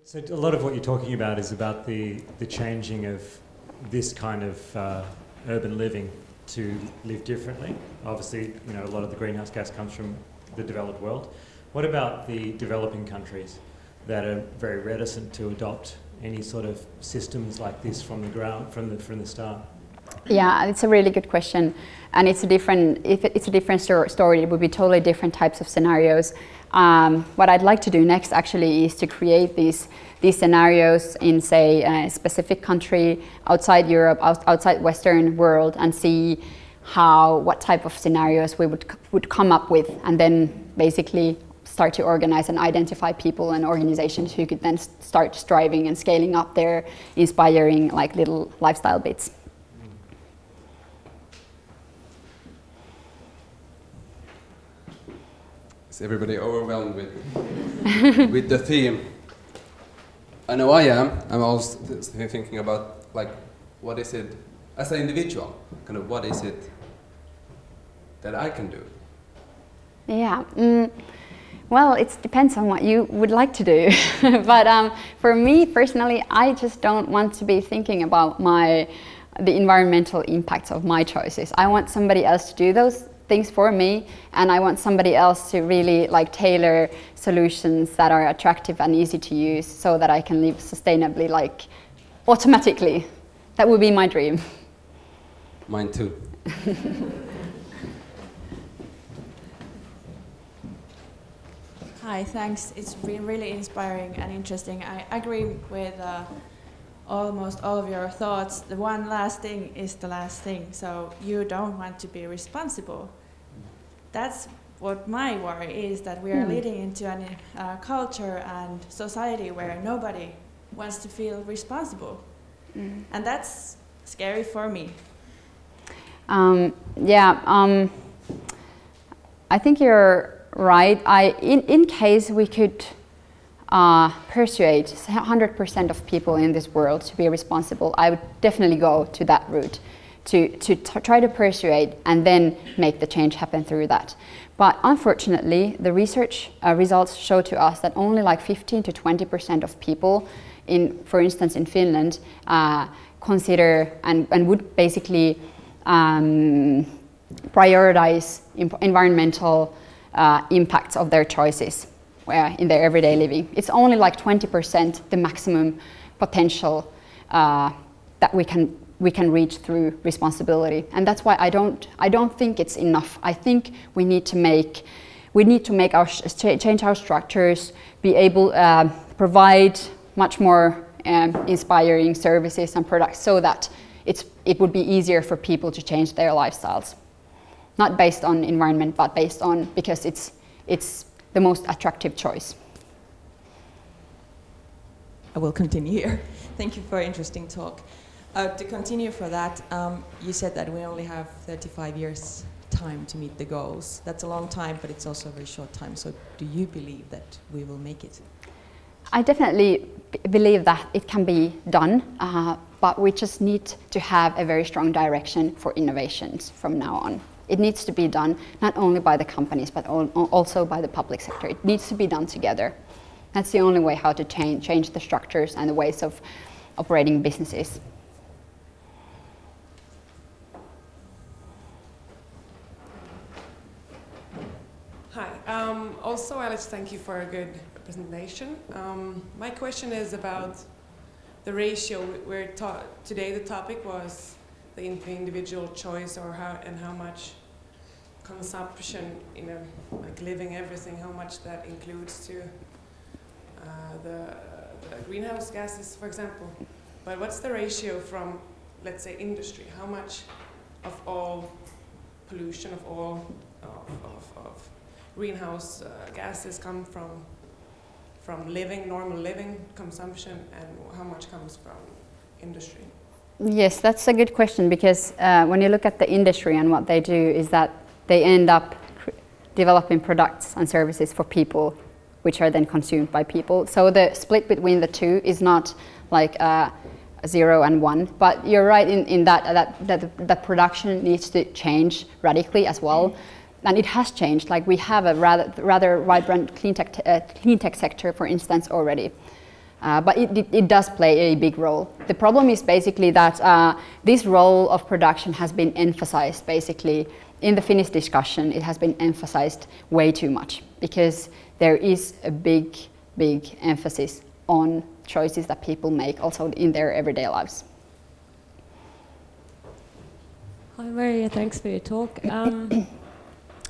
So a lot of what you're talking about is about the changing of this kind of urban living to live differently. Obviously, you know, a lot of the greenhouse gas comes from the developed world. What about the developing countries that are very reticent to adopt any sort of systems like this from the ground, from the start? Yeah, it's a really good question, and it's a different. If it's a different story, it would be totally different types of scenarios. What I'd like to do next actually is to create these scenarios in, say, a specific country outside Europe, outside Western world, and see what type of scenarios we would come up with, and then basically start to organize and identify people and organizations who could then start striving and scaling up their inspiring, like, little lifestyle bits. Is everybody overwhelmed with the theme? I know I am. I'm also thinking about, like, what is it as an individual? Kind of, what is it that I can do? Yeah. Well, it depends on what you would like to do. But for me personally, I just don't want to be thinking about the environmental impacts of my choices. I want somebody else to do those things for me, and I want somebody else to really, like, tailor solutions that are attractive and easy to use so that I can live sustainably, like, automatically. That would be my dream. Mine too. Hi, thanks. It's been really inspiring and interesting. I agree with almost all of your thoughts. The one last thing is the last thing. So you don't want to be responsible. That's what my worry is, that we are leading into a culture and society where nobody wants to feel responsible. And that's scary for me. I think you're right. In case we could persuade 100% of people in this world to be responsible, I would definitely go to that route, to try to persuade and then make the change happen through that. But unfortunately, the research results show to us that only like 15 to 20% of people, for instance in Finland, consider and would basically prioritize environmental impacts of their choices in their everyday living. It's only like 20% the maximum potential that we can reach through responsibility, and that's why I don't think it's enough. I think we need to change our structures, be able provide much more inspiring services and products so that it would be easier for people to change their lifestyles. Not based on environment, but based on, because it's the most attractive choice. I will continue here. Thank you for an interesting talk. To continue for that, you said that we only have 35 years time to meet the goals. That's a long time, but it's also a very short time. So do you believe that we will make it? I definitely believe that it can be done, but we just need to have a very strong direction for innovations from now on. It needs to be done not only by the companies, but also by the public sector. It needs to be done together. That's the only way how to change the structures and the ways of operating businesses. Hi. Also, Alex, thank you for a good presentation. My question is about the ratio where today the topic was the individual choice, or how much consumption, like living everything, how much that includes to the greenhouse gases, for example. But what's the ratio from, let's say, industry? How much of all pollution, of all of greenhouse gases come from normal living consumption, and how much comes from industry? Yes, that's a good question, because when you look at the industry and what they do is that they end up developing products and services for people, which are then consumed by people. So the split between the two is not like 0 and 1, but you're right in that production needs to change radically as well. And it has changed. Like, we have a rather vibrant clean tech sector, for instance, already. But it does play a big role. The problem is basically that this role of production has been emphasized basically in the Finnish discussion. It has been emphasized way too much because there is a big emphasis on choices that people make also in their everyday lives. Hi Maria, thanks for your talk.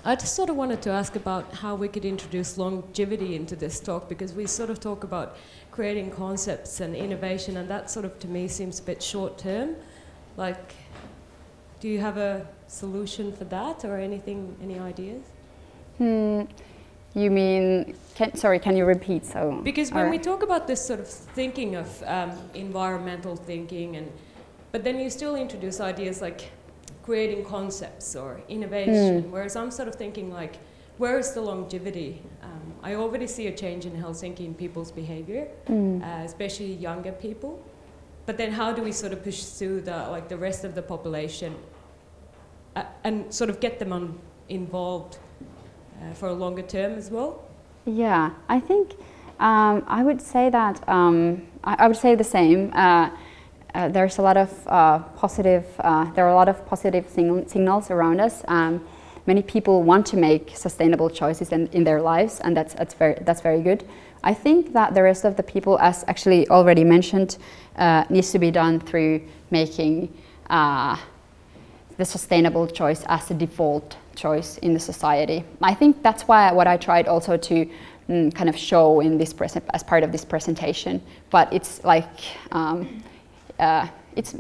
I just sort of wanted to ask about how we could introduce longevity into this talk, because we sort of talk about creating concepts and innovation, and that sort of to me seems a bit short term. Like, do you have a solution for that or anything, any ideas? You mean, can you repeat? So, because when we talk about this sort of thinking of environmental thinking, but then you still introduce ideas like creating concepts or innovation, whereas I'm sort of thinking like, where is the longevity? I already see a change in Helsinki in people's behavior, especially younger people. But then how do we sort of pursue the rest of the population and sort of get them involved for a longer term as well? Yeah, I think I would say that I would say the same. There's a lot of there are a lot of positive signals around us. Many people want to make sustainable choices in their lives, and that's very good. I think that the rest of the people, as actually already mentioned, needs to be done through making the sustainable choice as the default choice in the society. I think that's what I tried also to kind of show in this as part of this presentation. But it's like it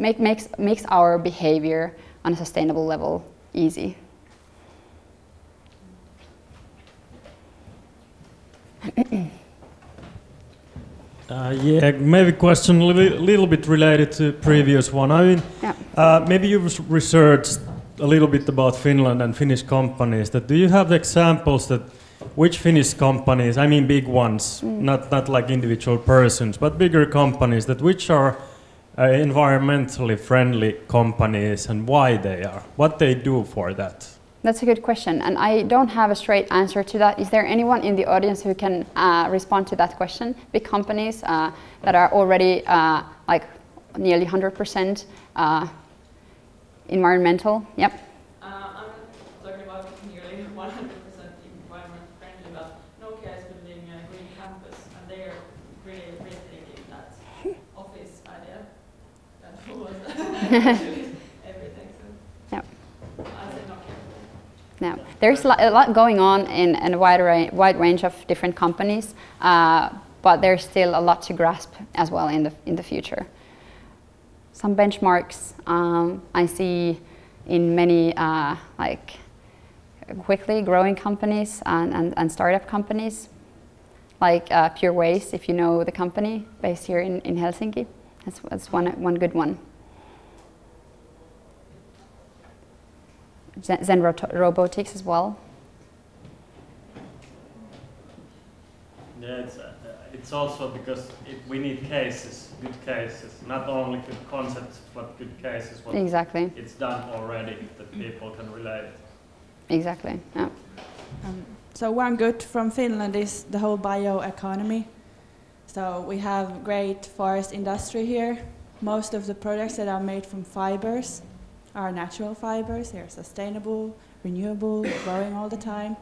makes our behavior on a sustainable level easy. Yeah, maybe question a little bit related to previous one. I mean, maybe you've researched a little bit about Finland and Finnish companies. Do you have examples that which Finnish companies, I mean big ones, not like individual persons, but bigger companies, which are environmentally friendly companies and why they are, what they do for that? That's a good question, and I don't have a straight answer to that. Is there anyone in the audience who can respond to that question? Big companies that are already like nearly 100% environmental? Yep. I'm talking about nearly 100% environment friendly, but Nokia is building a green campus, and they are really rethinking that office idea. That was everything. So. Yep. I say Nokia. Yeah, there's a lot going on in a wide range of different companies, but there's still a lot to grasp as well in the future. Some benchmarks I see in many like quickly growing companies and startup companies, like Pure Waste, if you know the company based here in Helsinki. That's one good one. Zen Robotics as well. Yeah, it's also because we need cases, good cases, not only good concepts, but good cases. Exactly. It's done already that people can relate. Exactly. Yeah. So one good from Finland is the whole bioeconomy. So we have great forest industry here. Most of the products that are made from fibers are natural fibers. They're sustainable, renewable, growing all the time.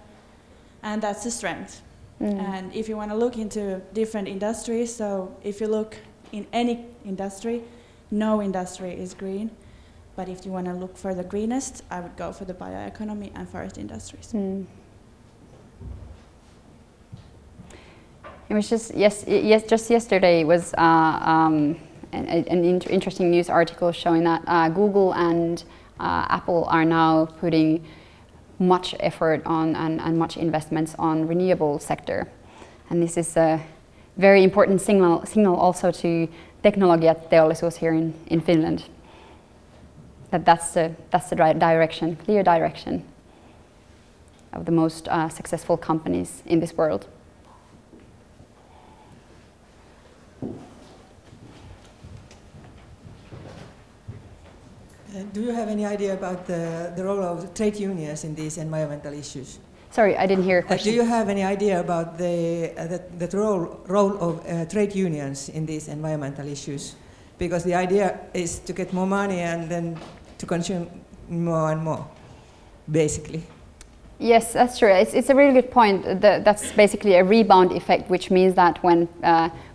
And that's the strength. And if you want to look into different industries, so if you look in any industry, no industry is green. But if you want to look for the greenest, I would go for the bioeconomy and forest industries. It was just just yesterday was an interesting news article showing that Google and Apple are now putting much effort on and much investments on renewable sector, and this is a very important signal also to teknologiateollisuus here in Finland. That's the direction, clear direction of the most successful companies in this world. Do you have any idea about the role of trade unions in these environmental issues? Sorry, I didn't hear a question. Do you have any idea about the role of trade unions in these environmental issues? Because the idea is to get more money and then to consume more and more, basically. Yes, that's true. It's a really good point. That's basically a rebound effect, which means that when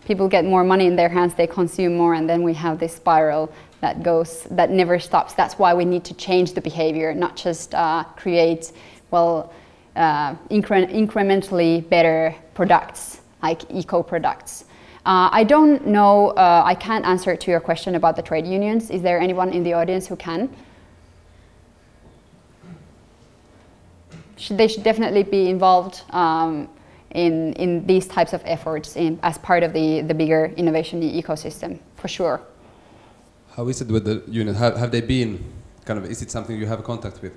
people get more money in their hands, they consume more, and then we have this spiral that never stops. That's why we need to change the behavior, not just create, incrementally better products, like eco-products. I don't know, I can't answer to your question about the trade unions. Is there anyone in the audience who can? They should definitely be involved in these types of efforts as part of the bigger innovation ecosystem, for sure. How is it with the union? Have they been, is it something you have contact with,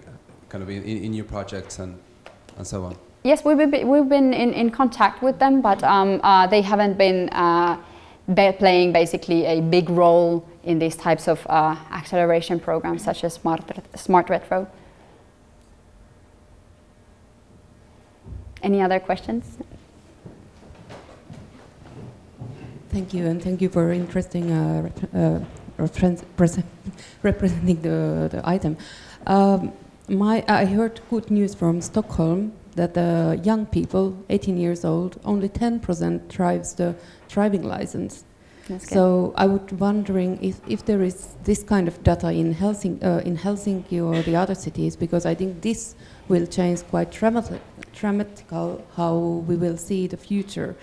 in your projects and so on? Yes, we've been in contact with them, but they haven't been playing basically a big role in these types of acceleration programs such as Smart Retro. Any other questions? Thank you, and thank you for interesting representing the item. I heard good news from Stockholm that the young people, 18 years old, only 10% drives the driving license. So I would wondering if there is this kind of data in Helsinki or the other cities, because I think this will change quite dramatical how we will see the future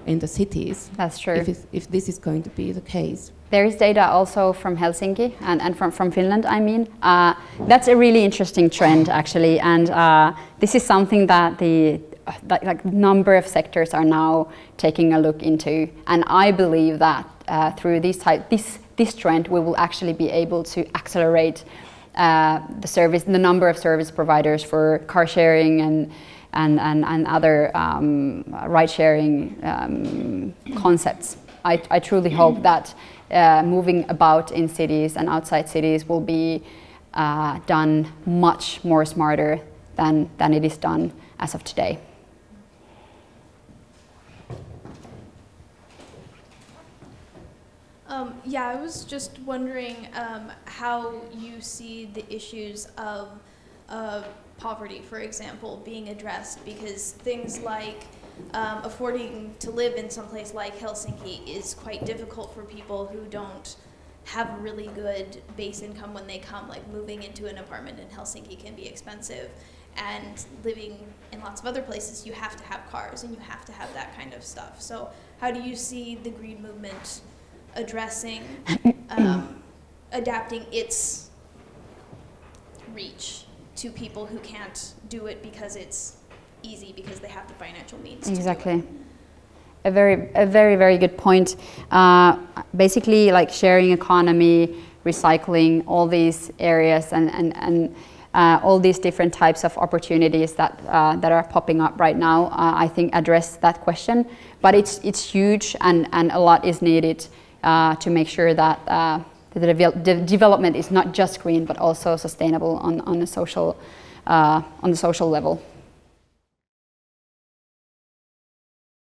in the cities. That's true. If this is going to be the case. There is data also from Helsinki and from Finland, I mean. That's a really interesting trend, actually, and this is something that the number of sectors are now taking a look into, and I believe that through this trend we will actually be able to accelerate the number of service providers for car sharing and other ride sharing concepts. I truly hope that moving about in cities and outside cities will be done much more smarter than it is done as of today. Yeah, I was just wondering how you see the issues of poverty, for example, being addressed, because things like affording to live in some place like Helsinki is quite difficult for people who don't have a really good base income when they come. Like moving into an apartment in Helsinki can be expensive, and living in lots of other places you have to have cars and you have to have that kind of stuff. So how do you see the green movement addressing, adapting its reach to people who can't do it because it's easy, because they have the financial means Exactly. to do it? A very good point. Basically, like sharing economy, recycling, all these areas and all these different types of opportunities that are popping up right now, I think address that question. But it's huge, and a lot is needed to make sure that the development is not just green but also sustainable on the social level.